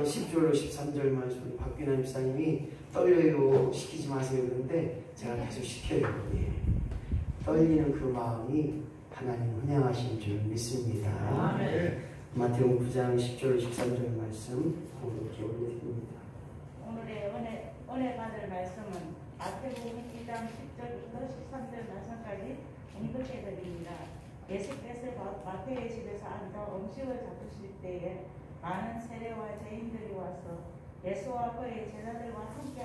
10절로 13절 말씀 박균환 집사님이 떨려요 시키지 마세요 그런데 제가 계속 시켜요. 예. 떨리는 그 마음이 하나님 환영하신 줄 믿습니다. 아멘. 마태복음 9장 10절로 13절 말씀 이렇게 올려드립니다. 오늘의 은혜 받을 말씀은 마태복음 2장 10절부터 13절 말씀까지 언급해 드립니다. 예수께서 마태의 집에서 앉아 음식을 잡수실 때에 많은 세례와 죄인들이 와서 예수와 그의 제자들과 함께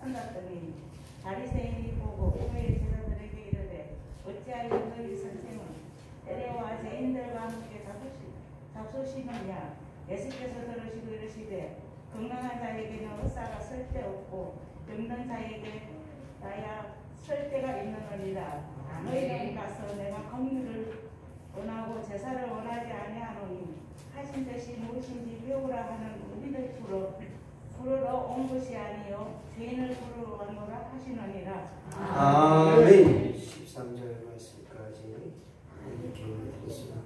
앉았더니 바리새인이 보고 그의 제자들에게 이르되 어찌하여 너희 선생은 세례와 죄인들과 함께 잡수시느냐. 예수께서 들으시고 이르시되 건강한 자에게는 의사가 쓸데없고 병든 자에게 나야 쓸데가 있느니라. 너희는 가서 내가 긍휼을 원하고 제사를 원하지 아니하노니 하신 것이 무엇인지 배우라 하는 우리들 부르러 온 것이 아니요 죄인을 부르러 왔노라 하시느니라. 아멘. 13절 말씀까지 이렇게 올려드렸습니다.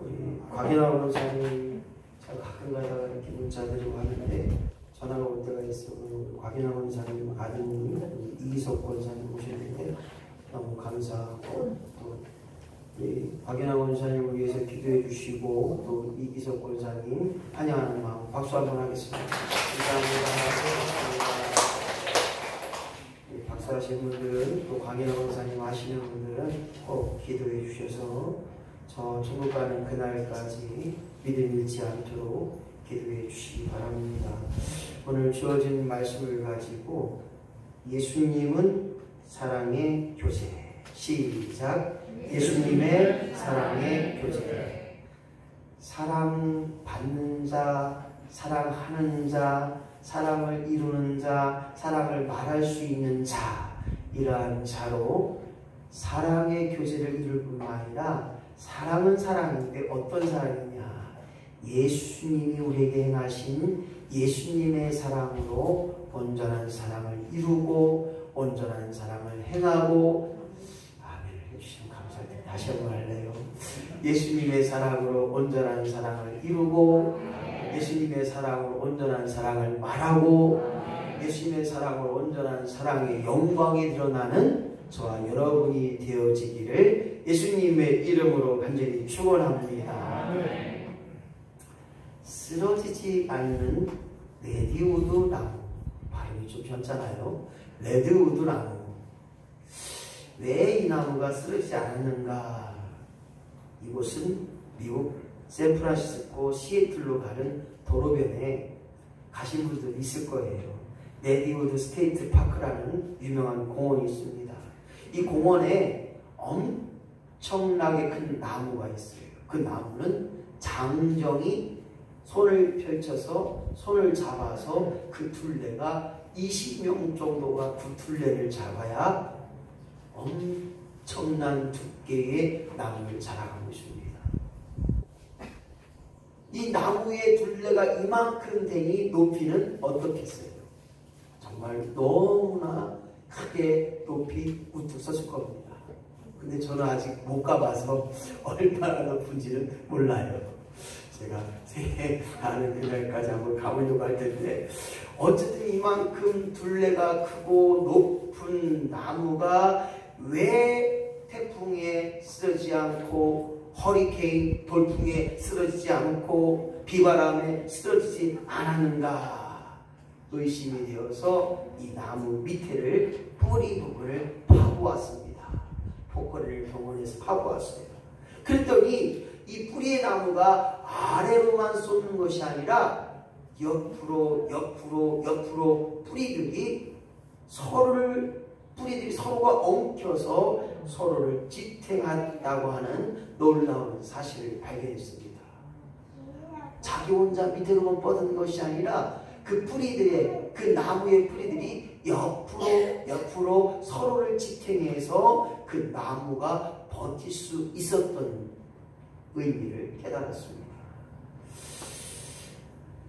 우리 곽인하 권사님 제가 가끔 가다가 이렇게 문자드리고 하는데 전화가 올 때가 있어. 곽인하 권사님 아드님이 이기석 권사님 오셨는데 너무 감사하고 또 곽인하 권사님을 위해서 기도해 주시고 또 이기석 권사님 환영하는 마음 박수 한번 하겠습니다. 감사합니다. 박사하신 분들은 또 곽인하 권사님 아시는 분들은 꼭 기도해 주셔서 저 천국 가는 그날까지 믿음 잃지 않도록 기도해 주시기 바랍니다. 오늘 주어진 말씀을 가지고 예수님은 사랑의 교제. 시작. 예수님의 사랑의 교제. 사랑받는 자, 사랑하는 자, 사랑을 이루는 자, 사랑을 말할 수 있는 자, 이러한 자로 사랑의 교제를 이룰 뿐만 아니라 사랑은 사랑인데 어떤 사랑이냐. 예수님이 우리에게 행하신 예수님의 사랑으로 온전한 사랑을 이루고 온전한 사랑을 행하고. 아멘을 해주시면 감사합니다. 다시 한번 할래요. 예수님의 사랑으로 온전한 사랑을 이루고 예수님의 사랑으로 온전한 사랑을 말하고 예수님의 사랑으로 온전한 사랑의 영광이 드러나는 저와 여러분이 되어지기를 예수님의 이름으로 간절히 축원합니다. 쓰러지지 않는 레드우드 나무. 발음이 좀 변잖아요. 레드우드 나무. 왜 이 나무가 쓰러지지 않았는가? 이곳은 미국 샌프란시스코 시애틀로 가는 도로변에 가신 분들 있을 거예요. 레드우드 스테이트 파크라는 유명한 공원이 있습니다. 이 공원에 엄청나게 큰 나무가 있어요. 그 나무는 장정이 손을 펼쳐서 손을 잡아서 그 둘레가 20명 정도가 그 둘레를 잡아야 엄청난 두께의 나무를 자라가고 있습니다. 이 나무의 둘레가 이만큼 되니 높이는 어떻겠어요? 정말 너무나 크게 높이 우뚝 섰을 겁니다. 근데 저는 아직 못 가봐서 얼마나 높은지는 몰라요. 제가 새해 가는 그날까지 한번 가보려고 할 텐데 어쨌든 이만큼 둘레가 크고 높은 나무가 왜 태풍에 쓰러지지 않고 허리케인 돌풍에 쓰러지지 않고 비바람에 쓰러지지 않았는가 의심이 되어서 이 나무 밑에를 뿌리 부분을 파보았습니다. 포커리를 병원에서 파보았어요. 그랬더니 이 뿌리의 나무가 아래로만 쏟는 것이 아니라 옆으로 뿌리들이 서로가 엉켜서 서로를 지탱한다고 하는 놀라운 사실을 발견했습니다. 자기 혼자 밑으로만 뻗은 것이 아니라 그 뿌리들의 그 나무의 뿌리들이 옆으로 서로를 지탱해서 그 나무가 버틸 수 있었던 의미를 깨달았습니다.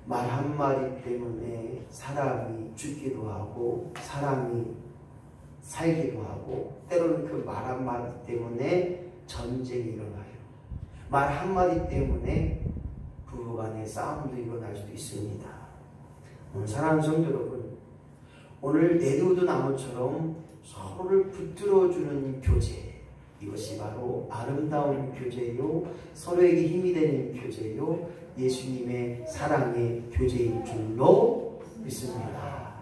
말 한마디 때문에 사람이 죽기도 하고 사람이 살기도 하고 때로는 그 말 한마디 때문에 전쟁이 일어나요. 말 한마디 때문에 부부간의 싸움도 일어날 수도 있습니다. 사랑하는 성도 여러분, 오늘 네드우드 나무처럼 서로를 붙들어주는 교제, 이것이 바로 아름다운 교제요, 서로에게 힘이 되는 교제요, 예수님의 사랑의 교제인 줄로 믿습니다.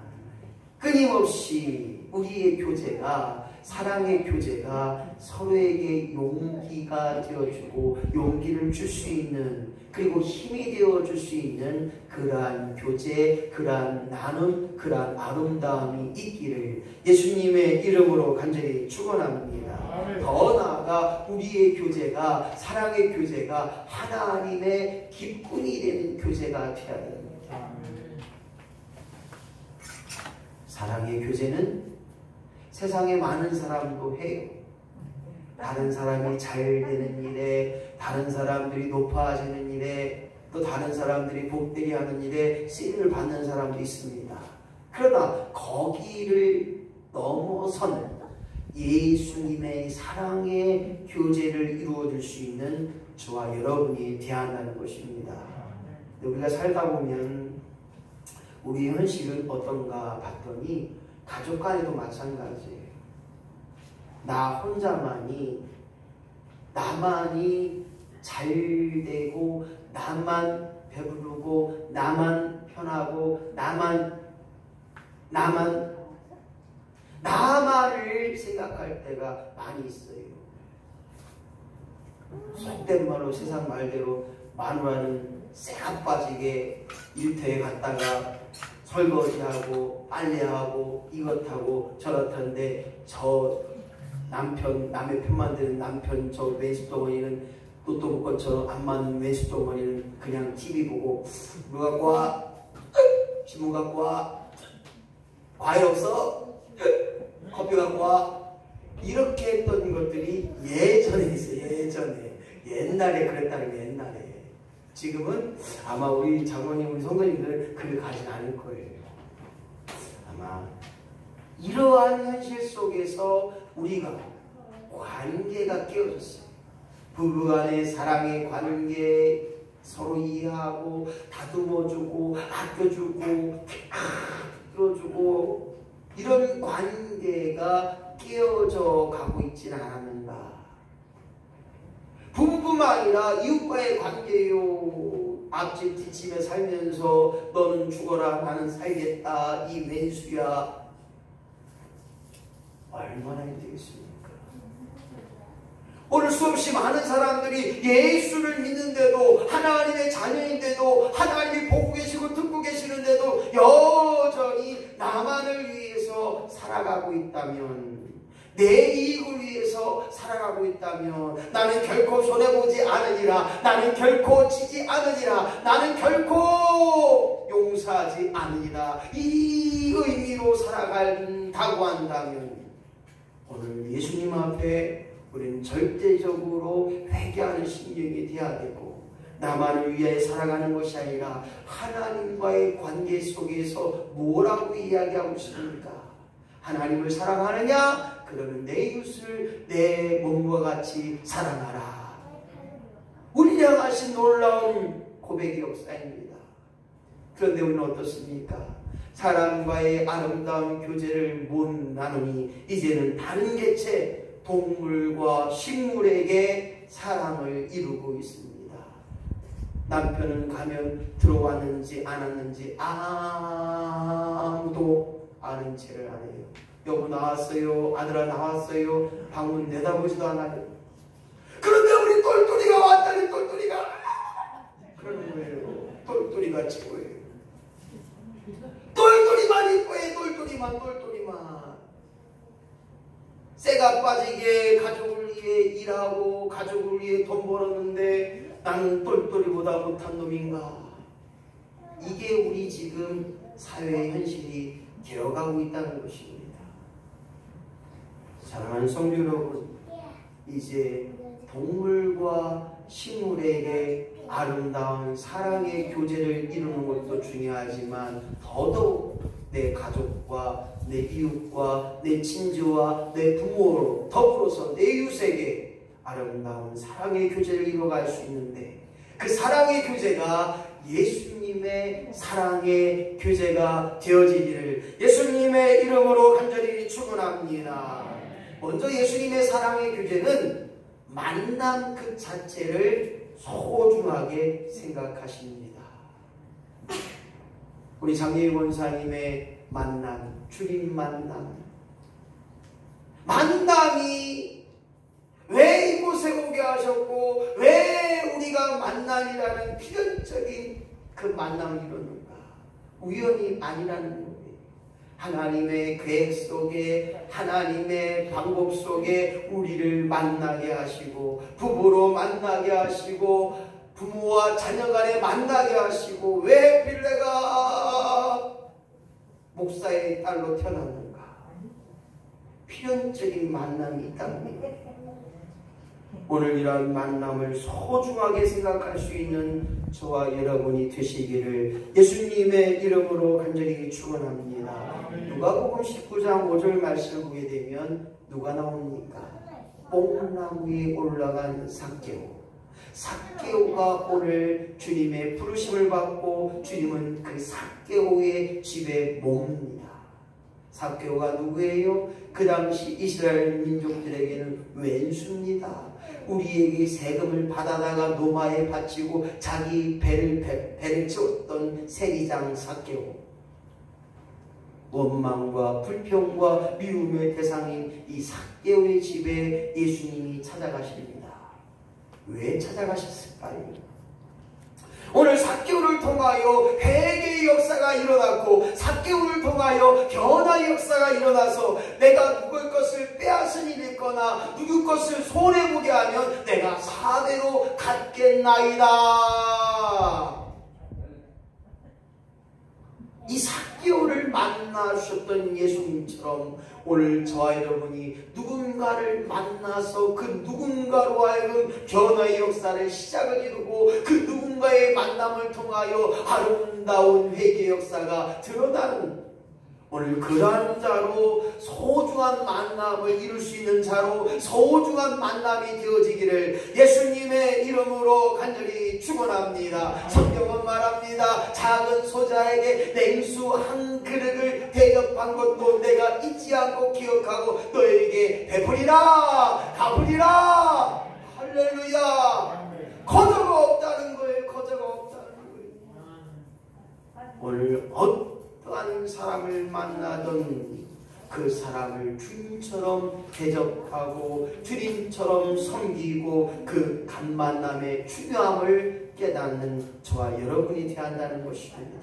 끊임없이 우리의 교제가, 사랑의 교제가 서로에게 용기가 되어주고 용기를 줄 수 있는, 그리고 힘이 되어줄 수 있는 그러한 교제, 그러한 나눔, 그러한 아름다움이 있기를 예수님의 이름으로 간절히 축원합니다. 더 나아가 우리의 교제가, 사랑의 교제가 하나님의 기쁨이 되는 교제가 되어야 됩니다. 사랑의 교제는 세상에 많은 사람도 해요. 다른 사람이 잘 되는 일에, 다른 사람들이 높아지는 일에, 또 다른 사람들이 복되게 하는 일에 쓰임을 받는 사람도 있습니다. 그러나 거기를 넘어선 예수님의 사랑의 교제를 이루어줄 수 있는 저와 여러분이 되어야 한다는 것입니다. 우리가 살다 보면 우리 현실은 어떤가 봤더니 가족 간에도 마찬가지예요. 나 혼자만이, 나만이 잘 되고, 나만 배부르고, 나만 편하고, 나만을 생각할 때가 많이 있어요. 속된 말로, 세상 말대로 마누라는 쎄가 빠지게 일터에 갔다가 설거지하고 빨래하고 이것하고 저렇다는데, 저 남편, 남의 편만 드는 남편, 저 왼수덩어리는 또또 먹건처럼 안 맞는 왼수덩어리는 그냥 TV 보고, 뭐 갖고 와? 신문 갖고 와? 과일 없어? 커피 갖고 와? 이렇게 했던 것들이 예전에 있어요. 옛날에 그랬다는 게 옛날에. 지금은 아마 우리 장모님, 우리 성도님들 그를 가진 않을 거예요. 아마 이러한 현실 속에서 우리가 관계가 깨어졌어요. 부부간의 사랑의 관계, 서로 이해하고 다듬어주고 아껴주고 끌어주고, 이런 관계가 깨어져 가고 있지는 않았는가. 부부뿐만 아니라 이웃과의 관계요. 앞집 뒷집에 살면서 너는 죽어라 나는 살겠다, 이 왼수야. 얼마나 힘들겠습니까? 오늘 수없이 많은 사람들이 예수를 믿는데도, 하나님의 자녀인데도, 하나님이 보고 계시고 듣고 계시는데도 여전히 나만을 위해서 살아가고 있다면, 내 이익을 위해서 살아가고 있다면, 나는 결코 손해보지 않으리라, 나는 결코 지지 않으리라, 나는 결코 용서하지 않으리라, 이 의미로 살아간다고 한다면, 오늘 예수님 앞에 우리는 절대적으로 회개하는 심령이 되어야 되고, 나만을 위해 살아가는 것이 아니라 하나님과의 관계 속에서 뭐라고 이야기하고 있습니까? 하나님을 사랑하느냐? 그러면 내 이웃을 내 몸과 같이 사랑하라. 우리를 향하신 놀라운 고백의 역사입니다. 그런데 우리는 어떻습니까? 사람과의 아름다운 교제를 못 나누니 이제는 다른 개체, 동물과 식물에게 사랑을 이루고 있습니다. 남편은 가면 들어왔는지 안 왔는지 아무도 아는 체를 안 해요. 여보 나왔어요, 아들아 나왔어요, 방문 내다보지도 않아요. 그런데 우리 똘똘이가 왔다니, 똘똘이가 그러는 거예요. 똘똘이가 최고예요. 똘똘이만 이뻐해. 똘똘이만. 쇠가 빠지게 가족을 위해 일하고 가족을 위해 돈 벌었는데 나는 똘똘이보다 못한 놈인가? 이게 우리 지금 사회의 현실이 되어가고 있다는 것입니다. 사랑하는 성도 여러분, 이제 동물과 식물에게 아름다운 사랑의 교제를 이루는 것도 중요하지만, 더더욱 내 가족과 내 이웃과 내 친지와 내 부모로 더불어서 내 이웃에게 아름다운 사랑의 교제를 이루어갈 수 있는데, 그 사랑의 교제가 예수님의 사랑의 교제가 되어지기를 예수님의 이름으로 간절히 축원합니다. 먼저 예수님의 사랑의 교제는 만남 그 자체를 소중하게 생각하십니다. 우리 장예희 권사님의 만남, 주님 만남이 왜 이곳에 오게 하셨고 왜 우리가 만남이라는 필연적인 그 만남을 이루는가? 우연이 아니라는 거예요. 하나님의 계획 속에 하나님의 방법 속에 우리를 만나게 하시고 부부로 만나게 하시고 부모와 자녀 간에 만나게 하시고 왜 빌레가 목사의 딸로 태어났는가? 필연적인 만남이 있다는 거예요. 오늘 이런 만남을 소중하게 생각할 수 있는 저와 여러분이 되시기를 예수님의 이름으로 간절히 축원합니다. 누가복음 19장 5절 말씀을 보게 되면 누가 나옵니까? 뽕나무 위에 올라간 삭개오가 오늘 주님의 부르심을 받고 주님은 그 삭개오의 집에 몹니다. 삭개오가 누구예요? 그 당시 이스라엘 민족들에게는 왼수입니다. 우리에게 세금을 받아다가 노마에 바치고 자기 배를 채웠던 세리장 삭개오. 원망과 불평과 미움의 대상인 이 삭개오의 집에 예수님이 찾아가십니다. 왜 찾아가셨을까요? 오늘 삭개오를 통하여 회개의 역사가 일어났고 삭개오를 통하여 변화의 역사가 일어나서 내가 누굴 것을 빼앗은 일이 있거나 누구 것을 손해보게 하면 내가 4배로 갚겠나이다. 이 삭개오를 만나셨던 예수님처럼 오늘 저와 여러분이 누군가를 만나서 그 누군가로 하여금 변화의 역사를 시작을 이루고 그 누군가의 만남을 통하여 아름다운 회개의 역사가 드러나는 오늘 그러한 자로 소중한 만남을 이룰 수 있는 자로 소중한 만남이 되어지기를 예수님의 이름으로 간절히 축원합니다. 성경은 말합니다. 작은 소자에게 냉수 한 그릇을 대접한 것도 내가 잊지 않고 기억하고 너에게 베풀이라 갚으리라. 할렐루야. 거저가 없다는 거예요. 거저가 없다는 거예요. 오늘 어떠한 사람을 만나던 그 사람을 주님처럼 대접하고 주님처럼 섬기고 그 간만남의 중요함을 깨닫는 저와 여러분이 되어야 한다는 것입니다.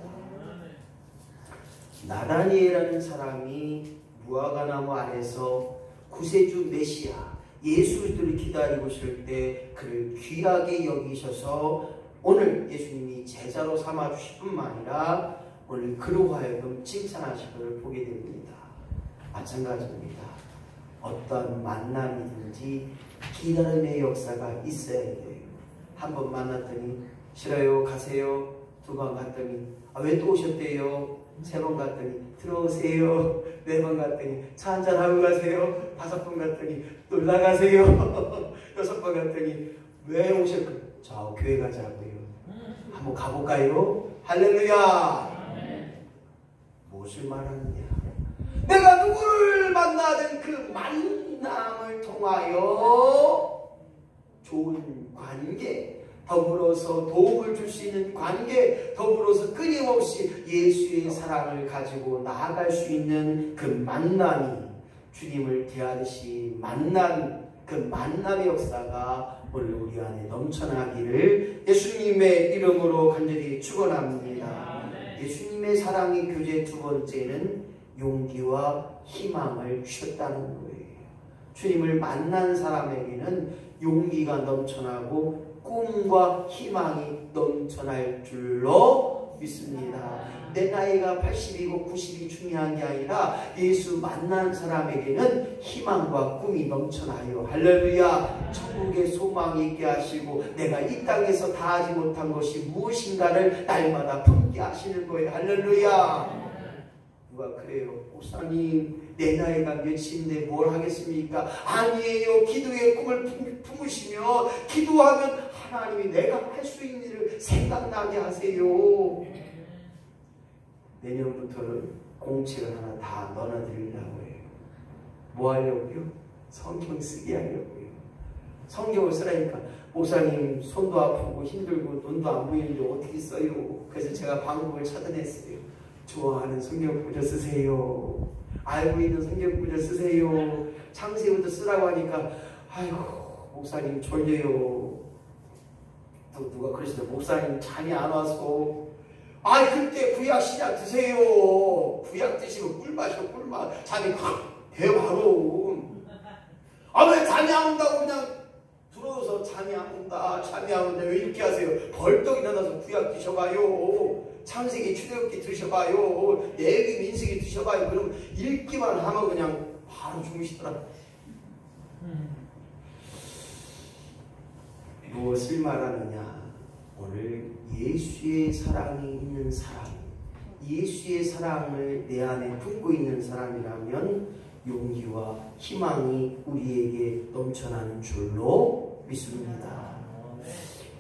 나다니엘이라는 사람이 무화과나무 아래서 구세주 메시아 예수를 기다리고 있을 때 그를 귀하게 여기셔서 오늘 예수님이 제자로 삼아주실 뿐만 아니라 오늘 그로 하여금 칭찬하시기를 보게 됩니다. 마찬가지입니다. 어떤 만남이든지 기다림의 역사가 있어야 돼요. 한 번 만났더니 싫어요 가세요. 두 번 갔더니 왜 또 오셨대요. 세 번 갔더니 들어오세요. 네 번 갔더니 차 한잔 하고 가세요. 다섯 번 갔더니 놀러 가세요. 여섯 번 갔더니 왜 오셨어요? 저 교회 가자고요. 한번 가볼까요? 할렐루야. 무엇을 말하느냐? 내가 누구를 만나든 그 만남을 통하여 좋은 관계, 더불어서 도움을 줄 수 있는 관계, 더불어서 끊임없이 예수의 사랑을 가지고 나아갈 수 있는 그 만남이 주님을 대하듯이 만난 그 만남의 역사가 오늘 우리 안에 넘쳐나기를 예수님의 이름으로 간절히 축원합니다. 예수님의 사랑의 교제 두 번째는 용기와 희망을 주셨다는 거예요. 주님을 만난 사람에게는 용기가 넘쳐나고 꿈과 희망이 넘쳐날 줄로 믿습니다. 내 나이가 80이고 90이 중요한 게 아니라 예수 만난 사람에게는 희망과 꿈이 넘쳐나요. 할렐루야. 천국의 소망이 있게 하시고 내가 이 땅에서 다 하지 못한 것이 무엇인가를 날마다 품게 하시는 거예요. 할렐루야. 누가 그래요. 목사님, 내 나이가 몇인데 뭘 하겠습니까? 아니에요. 기도의 꿈을 품으시며 기도하면 하나님이 내가 할 수 있는 일을 생각나게 하세요. 내년부터는 공책을 하나 다 넣어드리려고 해요. 뭐 하려고요? 성경 쓰게 하려고요. 성경을 쓰라니까. 목사님, 손도 아프고 힘들고 눈도 안 보이는데 어떻게 써요? 그래서 제가 방법을 찾아냈어요. 좋아하는 성경 구절 쓰세요. 알고 있는 성경 구절 쓰세요. 창세기부터 쓰라고 하니까 아이고 목사님 졸려요. 또 누가 그러시더라고요. 목사님 잠이 안 와서. 그때 구약 시작 드세요. 구약 드시면 꿀 마셔 꿀맛. 잠이 확 대바로. 왜 잠이 안 온다고 그냥 들어서 잠이 안 온다. 잠이 안 온다. 왜 이렇게 하세요? 벌떡 일어나서 구약 드셔봐요. 창세기 출애굽기 드셔봐요. 레위기 민수기 드셔봐요. 그럼 읽기만 하면 그냥 바로 주무시더라고요. 무엇을 말하느냐? 오늘 예수의 사랑이 있는 사람, 예수의 사랑을 내 안에 품고 있는 사람이라면 용기와 희망이 우리에게 넘쳐나는 줄로 믿습니다.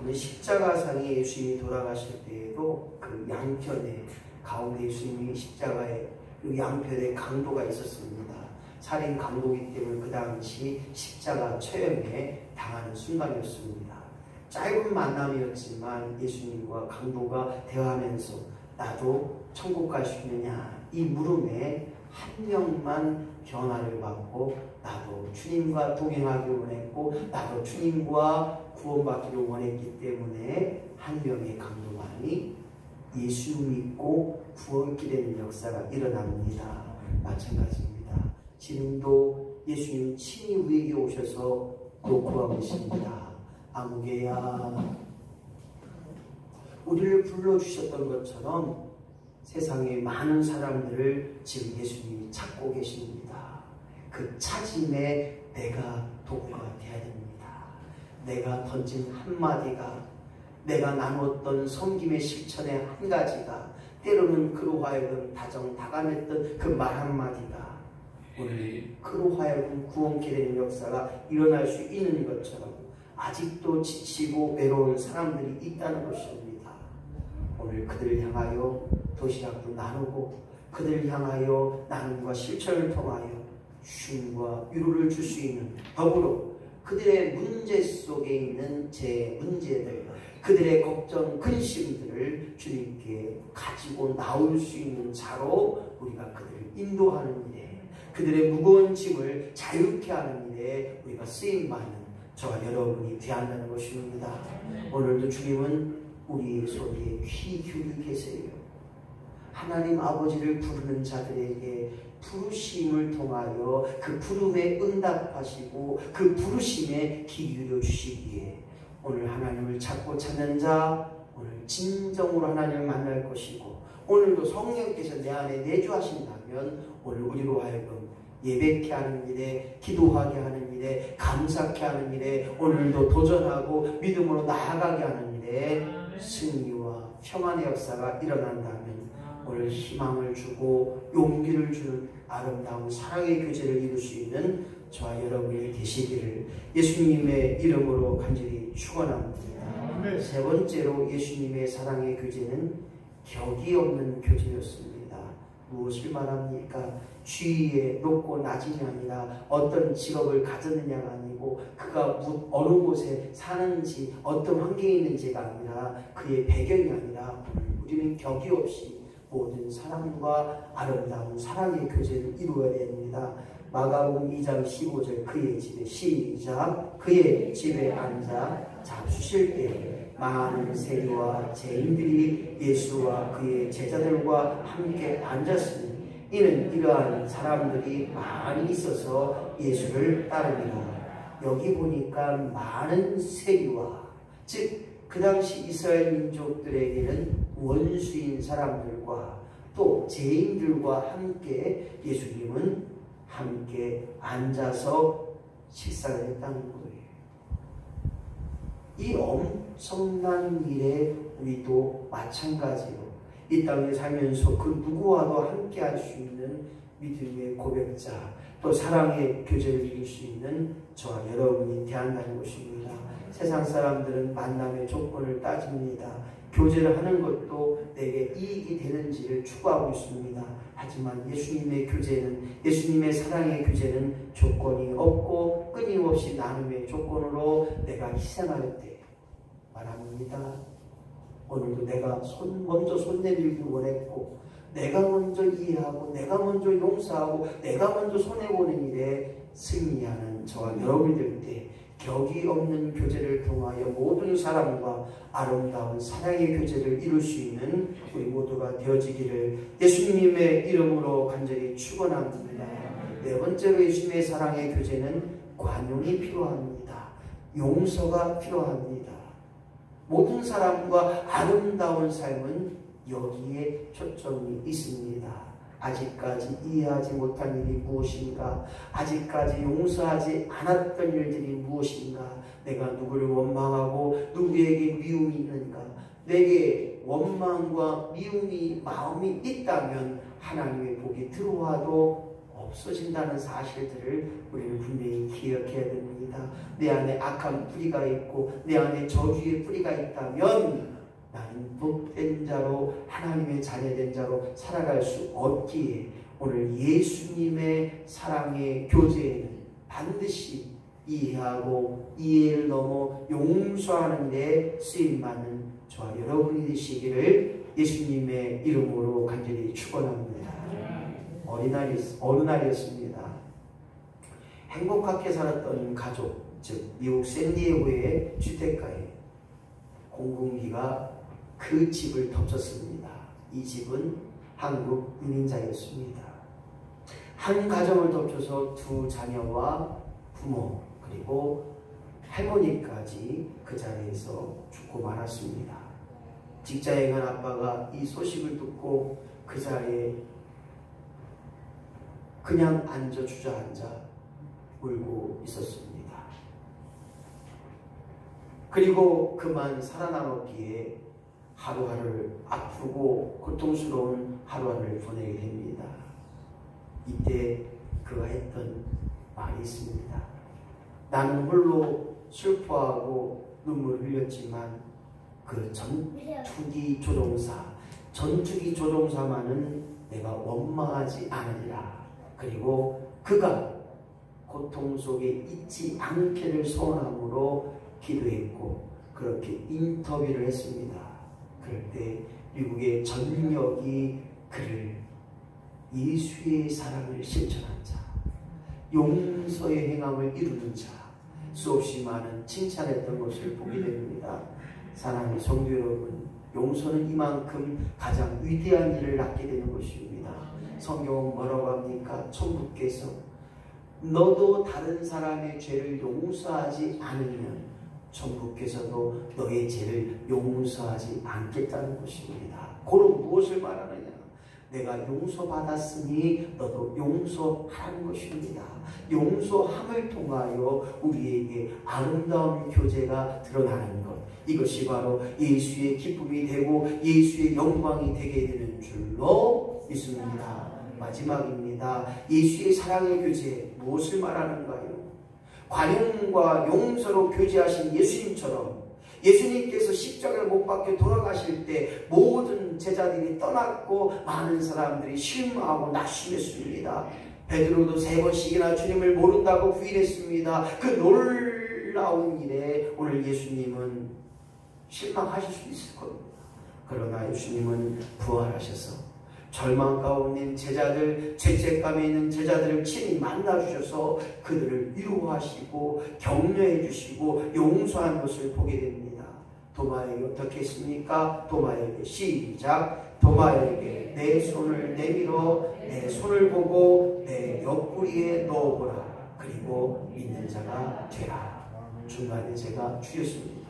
오늘 십자가상에 예수님이 돌아가실 때에도 그 양편에 가운데 예수님이 십자가의 그 양편에 강도가 있었습니다. 살인 강도이기 때문에 그 당시 십자가 처형에 당하는 순간이었습니다. 짧은 만남이었지만 예수님과 강도가 대화하면서 나도 천국 갈 수 있느냐 이 물음에 한 명만 변화를 받고 나도 주님과 동행하기를 원했고 나도 주님과 구원받기를 원했기 때문에 한 명의 강도만이 예수 믿고 구원케 되는 역사가 일어납니다. 마찬가지입니다. 지금도 예수님 친히 우리에게 오셔서 놓고 계십니다. 아무개야, 우리를 불러주셨던 것처럼 세상에 많은 사람들을 지금 예수님이 찾고 계십니다. 그 찾음에 내가 도구가 되어야 됩니다. 내가 던진 한마디가, 내가 나눴던 섬김의 실천의 한 가지가, 때로는 그로 하여금 다정다감했던 그 말 한마디가 오늘 그로 하여금 구원케 되는 역사가 일어날 수 있는 것처럼 아직도 지치고 외로운 사람들이 있다는 것입니다. 오늘 그들을 향하여 도시락도 나누고 그들을 향하여 나눔과 실천을 통하여 쉼과 위로를 줄 수 있는, 더불어 그들의 문제 속에 있는 제 문제들, 그들의 걱정, 근심들을 주님께 가지고 나올 수 있는 자로 우리가 그들을 인도하는 일에, 그들의 무거운 짐을 자유케 하는 일에 우리가 쓰임받는 저와 여러분이 되한다는 것입니다. 오늘도 주님은 우리의 소리에 귀 기울여 계세요. 하나님 아버지를 부르는 자들에게 부르심을 통하여 그 부름에 응답하시고 그 부르심에 귀 기울여 주시기에 오늘 하나님을 찾고 찾는 자, 오늘 진정으로 하나님을 만날 것이고, 오늘도 성령께서 내 안에 내주하신다면 오늘 우리로 하여금 예배케 하는 일에, 기도하게 하는 일에, 감사케 하는 일에, 오늘도 도전하고 믿음으로 나아가게 하는 일에 승리와 평안의 역사가 일어난다면 오늘 희망을 주고 용기를 주는 아름다운 사랑의 교제를 이룰 수 있는 저와 여러분이 되시기를 예수님의 이름으로 간절히 축원합니다. 세 번째로 예수님의 사랑의 교제는 격이 없는 교제였습니다. 무엇을 말합니까? 주위에 높고 낮이 아니라 어떤 직업을 가졌느냐가 아니고 그가 어느 곳에 사는지 어떤 환경에 있는지가 아니라 그의 배경이 아니라 우리는 격이 없이 모든 사람과 아름다운 사랑의 교제를 이루어야 됩니다. 마가복음 2장 15절 그의 집에 시작 그의 집에 앉아 잡수실 때 많은 세리와 죄인들이 예수와 그의 제자들과 함께 앉았으니 이는 이러한 사람들이 많이 있어서 예수를 따르니라. 여기 보니까 많은 세리와, 즉 그 당시 이스라엘 민족들에게는 원수인 사람들과 또 죄인들과 함께 예수님은 함께 앉아서 식사를 했다는 거예요. 이 엄청난 일에 우리도 마찬가지로 이 땅에 살면서 그 누구와도 함께 할 수 있는 믿음의 고백자, 또 사랑의 교제를 이룰 수 있는 저와 여러분이 되한다는 것입니다. 세상 사람들은 만남의 조건을 따집니다. 교제를 하는 것도 내게 이익이 되는지를 추구하고 있습니다. 하지만 예수님의 교제는, 예수님의 사랑의 교제는 조건이 없고 끊임없이 나눔의 조건으로 내가 희생할 때 말합니다. 오늘도 내가 먼저 손 내밀기 원했고, 내가 먼저 이해하고, 내가 먼저 용서하고, 내가 먼저 손해보는 일에 승리하는 저와 여러분이 될 때 격이 없는 교제를 통하여 모든 사람과 아름다운 사랑의 교제를 이룰 수 있는 우리 모두가 되어지기를 예수님의 이름으로 간절히 축원합니다. 네 번째로 예수님의 사랑의 교제는 관용이 필요합니다. 용서가 필요합니다. 모든 사람과 아름다운 삶은 여기에 초점이 있습니다. 아직까지 이해하지 못한 일이 무엇인가? 아직까지 용서하지 않았던 일들이 무엇인가? 내가 누구를 원망하고 누구에게 미움이 있는가? 내게 원망과 미움이 마음이 있다면 하나님의 복이 들어와도 없어진다는 사실들을 우리는 분명히 기억해야 됩니다. 내 안에 악한 뿌리가 있고 내 안에 저주의 뿌리가 있다면 나는 복된 자로, 하나님의 자녀된 자로 살아갈 수 없기에 오늘 예수님의 사랑의 교제에는 반드시 이해하고 이해를 넘어 용서하는 데 쓰임받는 저와 여러분이 되시기를 예수님의 이름으로 간절히 축원합니다. 어느 날이었습니다. 행복하게 살았던 가족, 즉 미국 샌디에고의 주택가에 공군기가 그 집을 덮쳤습니다. 이 집은 한국 이민자였습니다. 한 가정을 덮쳐서 두 자녀와 부모 그리고 할머니까지 그 자리에서 죽고 말았습니다. 직장에 간 아빠가 이 소식을 듣고 그 자리에 그냥 주저앉아 울고 있었습니다. 그리고 그만 살아남았기에 하루하루를 아프고 고통스러운 하루하루를 보내게 됩니다. 이때 그가 했던 말이 있습니다. 나는 홀로 슬퍼하고 눈물을 흘렸지만 그 전투기 조종사만은 내가 원망하지 않으리라. 그리고 그가 고통 속에 있지 않기를 소원함으로 기도했고 그렇게 인터뷰를 했습니다. 그럴 때 미국의 전력이 그를 예수의 사랑을 실천한 자, 용서의 행함을 이루는 자, 수없이 많은 칭찬했던 것을 보게 됩니다. 사랑하는 성도 여러분, 용서는 이만큼 가장 위대한 일을 낳게 되는 것입니다. 성경은 뭐라고 합니까? 천부께서 너도 다른 사람의 죄를 용서하지 않으면 천부께서도 너의 죄를 용서하지 않겠다는 것입니다. 그럼 무엇을 말하느냐? 내가 용서받았으니 너도 용서하는 것입니다. 용서함을 통하여 우리에게 아름다운 교제가 드러나는 것, 이것이 바로 예수의 기쁨이 되고 예수의 영광이 되게 되는 줄로 믿습니다. 마지막입니다. 예수의 사랑의 교제, 무엇을 말하는가요? 관용과 용서로 교제하신 예수님처럼 예수님께서 십자가를 못 박혀 돌아가실 때 모든 제자들이 떠났고 많은 사람들이 실망하고 낙심했습니다. 베드로도 3번씩이나 주님을 모른다고 부인했습니다. 그 놀라운 일에 오늘 예수님은 실망하실 수 있을 겁니다. 그러나 예수님은 부활하셔서 절망 가운데 있는 제자들, 죄책감에 있는 제자들을 친히 만나주셔서 그들을 위로하시고 격려해 주시고 용서한 것을 보게 됩니다. 도마에게 어떻게 했습니까? 도마에게 시작! 도마에게 내 손을 내밀어 내 손을 보고 내 옆구리에 넣어보라. 그리고 믿는 자가 되라. 중간에 제가 줄였습니다.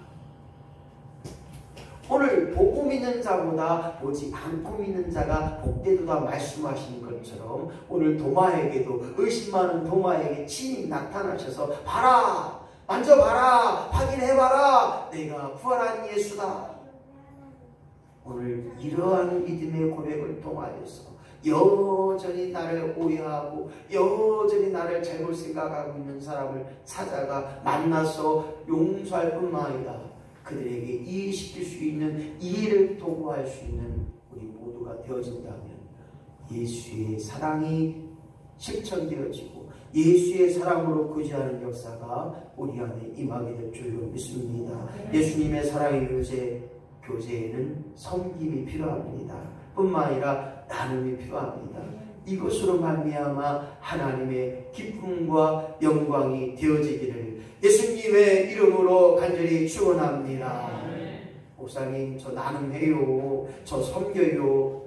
오늘 보고 믿는 자보다 보지 않고 믿는 자가 복되도다 말씀하신 것처럼 오늘 도마에게도 의심 많은 도마에게 친히 나타나셔서 봐라, 만져봐라, 확인해봐라, 내가 부활한 예수다. 오늘 이러한 믿음의 고백을 통하여서 여전히 나를 오해하고 여전히 나를 잘못 생각하고 있는 사람을 찾아가 만나서 용서할 뿐만 아니라 그들에게 이해시킬 수 있는, 이해를 도구할 수 있는 우리 모두가 되어진다면 예수의 사랑이 실천되어지고 예수의 사랑으로 구제하는 역사가 우리 안에 임하게 될 줄로 믿습니다. 예수님의 사랑의 교제에는 섬김이 필요합니다. 뿐만 아니라 나눔이 필요합니다. 이것으로 말미암아 하나님의 기쁨과 영광이 되어지기를 예수님의 이름으로 간절히 축원합니다. 목사님, 저 나눔해요, 저 섬겨요.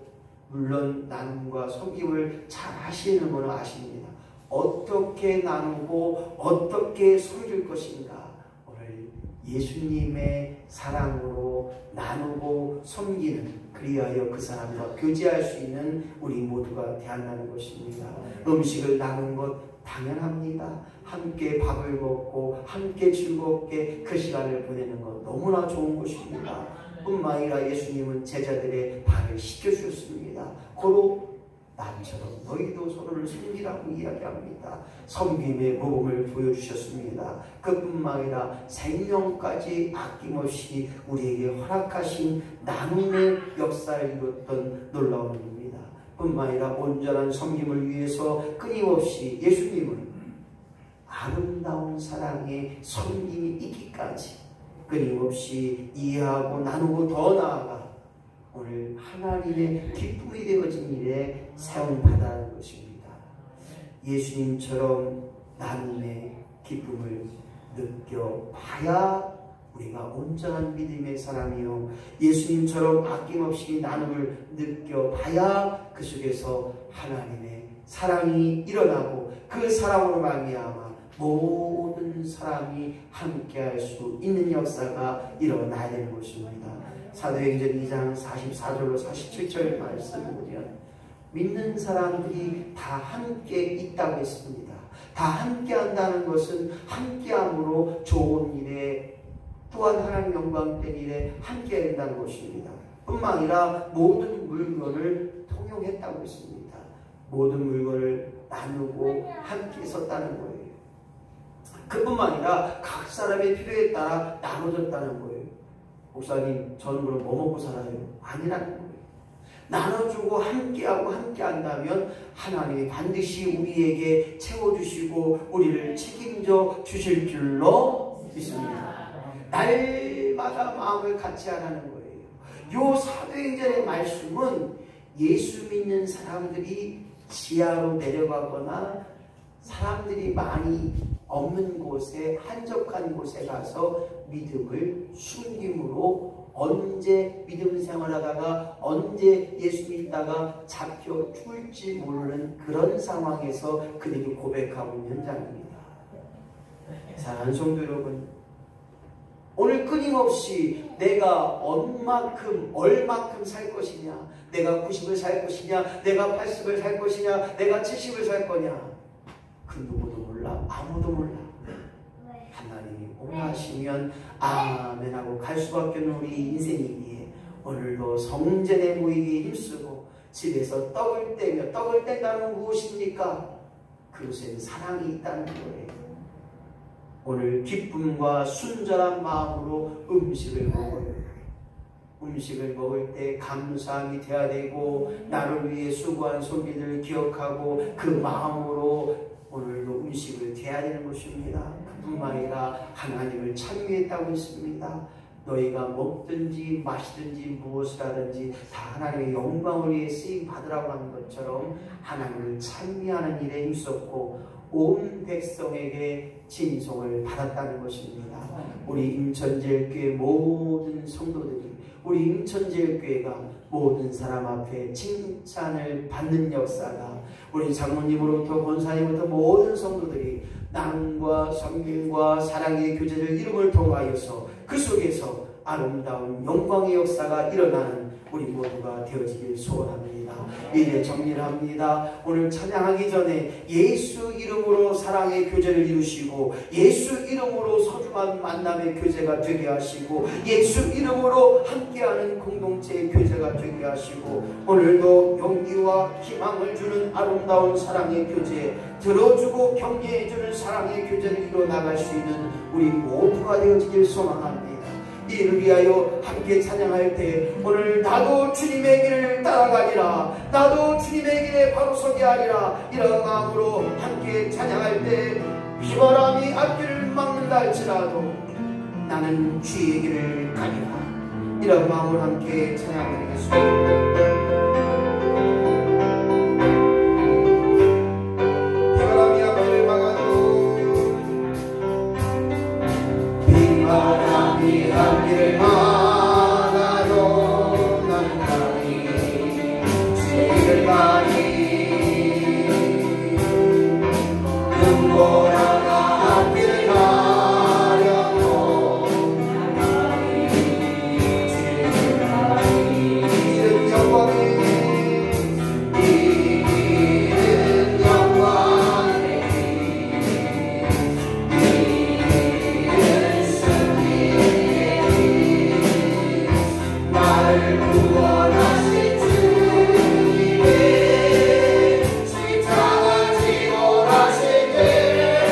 물론 나눔과 섬김을 잘 하시는 분은 아십니다. 어떻게 나누고 어떻게 섬길 것인가, 오늘 예수님의 사랑으로 나누고 섬기는, 그리하여 그 사람과 교제할 수 있는 우리 모두가 되어야하는 것입니다. 음식을 나누는 것 당연합니다. 함께 밥을 먹고 함께 즐겁게 그 시간을 보내는 것 너무나 좋은 것입니다. 뿐만 아니라 예수님은 제자들의 발을 씻겨주셨습니다. 고로 나처럼 너희도 서로를 섬기라고 이야기합니다. 섬김의 모범을 보여주셨습니다. 그뿐만 아니라 생명까지 아낌없이 우리에게 허락하신 나눔의 역사를 이뤘던 놀라운 일입니다. 뿐만 아니라 온전한 섬김을 위해서 끊임없이 예수님은 아름다운 사랑의 섬김이 있기까지 끊임없이 이해하고 나누고 더 나아가 오늘 하나님의 기쁨이 되어진 일에 사용받아야 것입니다. 예수님처럼 나눔의 기쁨을 느껴봐야 우리가 온전한 믿음의 사람이요, 예수님처럼 아낌없이 나눔을 느껴봐야 그 속에서 하나님의 사랑이 일어나고 그 사랑으로 말미암아 모든 사람이 함께할 수 있는 역사가 일어나야 되는 것입니다. 사도행전 2장 44절로 47절 말씀을 보면 믿는 사람들이 다 함께 있다고 했습니다. 다 함께 한다는 것은 함께함으로 좋은 일에, 또한 하나님 영광 된 일에 함께 된다는 것입니다. 뿐만 아니라 모든 물건을 통용했다고 했습니다. 모든 물건을 나누고 함께 썼다는 거예요. 그뿐만 아니라 각 사람의 필요에 따라 나눠졌다는 거예요. 목사님, 저는 그럼 뭐 먹고 살아요? 아니라는 거예요. 나눠주고 함께하고 함께한다면 하나님이 반드시 우리에게 채워주시고 우리를 책임져 주실 줄로 믿습니다. 날마다 마음을 같이 하라는 거예요. 요 사도행전의 말씀은 예수 믿는 사람들이 지하로 내려가거나 사람들이 많이 없는 곳에, 한적한 곳에 가서 믿음을 숨김으로 언제 믿음 생활하다가 언제 예수 믿다가 잡혀 죽을지 모르는 그런 상황에서 그들이 고백하고 있는 현장입니다. 사랑하는 성도 여러분, 오늘 끊임없이 내가 얼마큼 살 것이냐, 내가 90을 살 것이냐, 내가 80을 살 것이냐, 내가 70을 살 거냐, 그 누구도 몰라. 아무도 몰라. 하나님이 원하시면 아멘 하고 갈 수밖에 없는 우리 인생이기에 오늘도 성전에 모이기에 힘쓰고 집에서 떡을 떼며, 떡을 뗀다는 무엇입니까? 그곳에는 사랑이 있다는 거예요. 오늘 기쁨과 순전한 마음으로 음식을 먹어요. 음식을 먹을 때 감사함이 돼야 되고, 나를 위해 수고한 손길을 기억하고 그 마음으로 오늘도 음식을 대해야 되는 것입니다. 그뿐만 아니라 하나님을 찬미했다고 했습니다. 너희가 먹든지 마시든지 무엇을 하든지 다 하나님의 영광을 위해 쓰임 받으라고 하는 것처럼 하나님을 찬미하는 일에 힘썼고 온 백성에게 칭송을 받았다는 것입니다. 우리 임천제일교회 모든 성도들이, 우리 임천제일교회가 모든 사람 앞에 칭찬을 받는 역사가, 우리 장모님으로부터 권사님부터 모든 성도들이 나눔과 섬김과 사랑의 교제를 이름을 통하여서 그 속에서 아름다운 영광의 역사가 일어나는 우리 모두가 되어지길 소원합니다. 이제 정리를 합니다. 오늘 찬양하기 전에 예수 이름으로 사랑의 교제를 이루시고 예수 이름으로 소중한 만남의 교제가 되게 하시고 예수 이름으로 함께하는 공동체의 교제가 되게 하시고 오늘도 용기와 희망을 주는 아름다운 사랑의 교제, 들어주고 격려해주는 사랑의 교제를 이뤄나갈 수 있는 우리 모두가 되어지길 소망합니다. 이를 위하여 함께 찬양할 때 오늘 나도 주님의 길을 따라가리라, 나도 주님의 길에 바로 서게 하리라, 이런 마음으로 함께 찬양할 때 비바람이 앞길을 막는다 할지라도 나는 주의 길을 가리라, 이런 마음으로 함께 찬양드리겠습니다. 바람이 앞길을 막아도 나는 가리, 주의 가리, 눈보라가 앞길을 가려도 나는 가리, 주의 가리. 이른 영광에 이른 영광에 구원하신 주님의 십자가 지고 가시되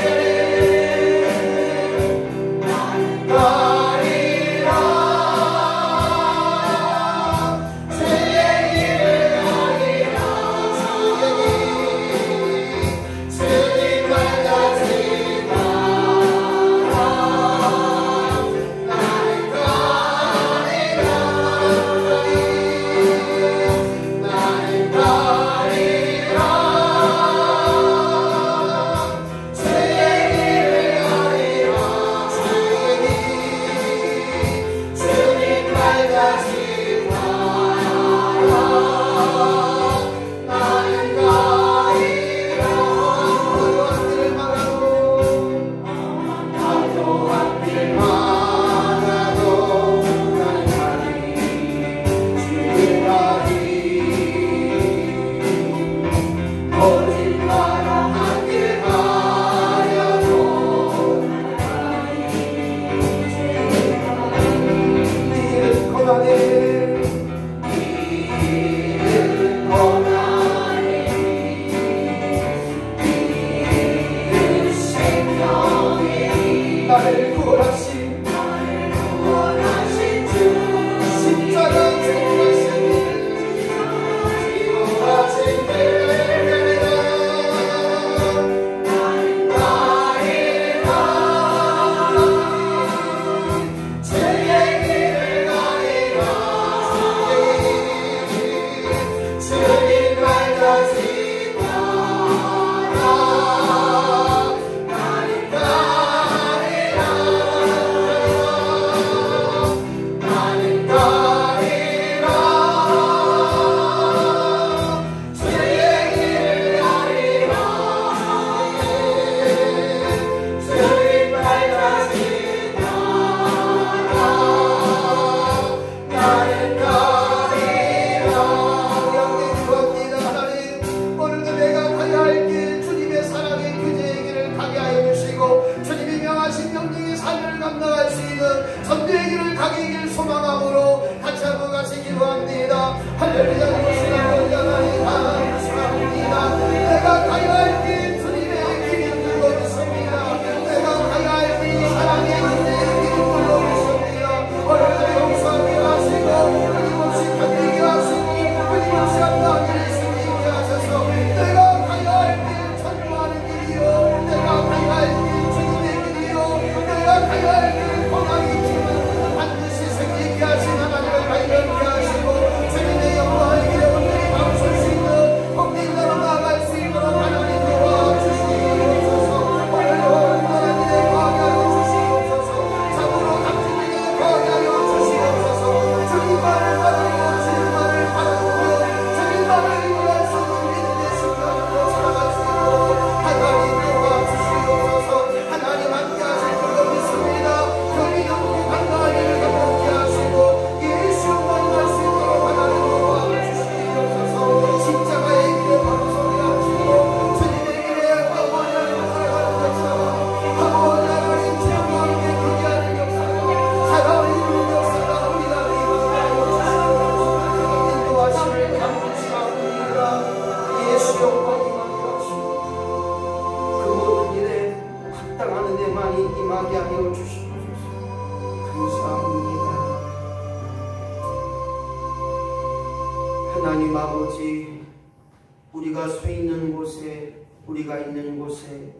우리가 서 있는 곳에, 우리가 있는 곳에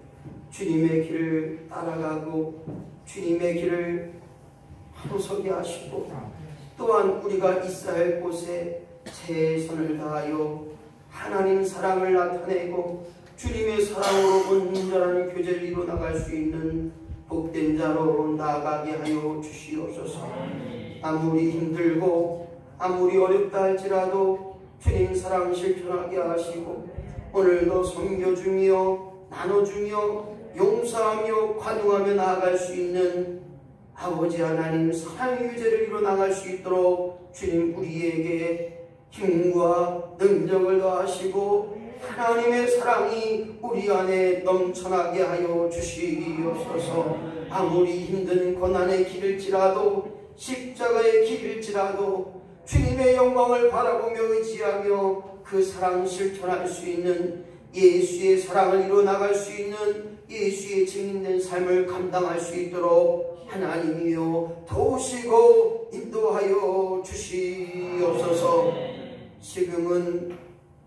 주님의 길을 따라가고 주님의 길을 바로 서게 하시고, 또한 우리가 있어야 할 곳에 최선을 다하여 하나님 사랑을 나타내고 주님의 사랑으로 온전한 교제를 이루어나갈 수 있는 복된 자로 나아가게 하여 주시옵소서. 아무리 힘들고 아무리 어렵다 할지라도 주님 사랑 실천하게 하시고, 오늘도 섬겨주며 나눠주며 용서하며 관용하며 나아갈 수 있는 아버지 하나님 사랑의 유죄를 이루어나갈 수 있도록 주님 우리에게 힘과 능력을 더하시고 하나님의 사랑이 우리 안에 넘쳐나게 하여 주시옵소서. 아무리 힘든 고난의 길일지라도 십자가의 길일지라도 주님의 영광을 바라보며 의지하며 그 사랑 실천할 수 있는, 예수의 사랑을 이루어나갈 수 있는 예수의 증인된 삶을 감당할 수 있도록 하나님이여 도우시고 인도하여 주시옵소서. 지금은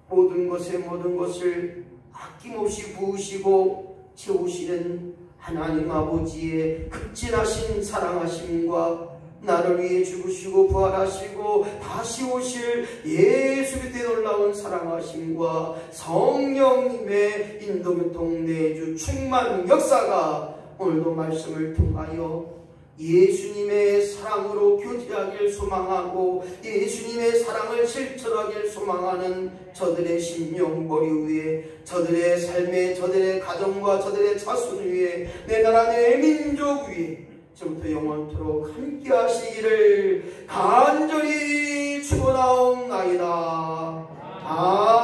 모든 것을 아낌없이 부으시고 채우시는 하나님 아버지의 극진하신 사랑하심과 나를 위해 죽으시고 부활하시고 다시 오실 예수 그리스도의 놀라운 사랑하심과 성령님의 인도교통 내주 충만 역사가 오늘도 말씀을 통하여 예수님의 사랑으로 교제하길 소망하고 예수님의 사랑을 실천하길 소망하는 저들의 심령 머리 위에, 저들의 삶에, 저들의 가정과 저들의 자손 위에, 내 나라 내 민족 위에 지금부터 영원토록 함께 하시기를 간절히 축원하옵나이다. 아멘.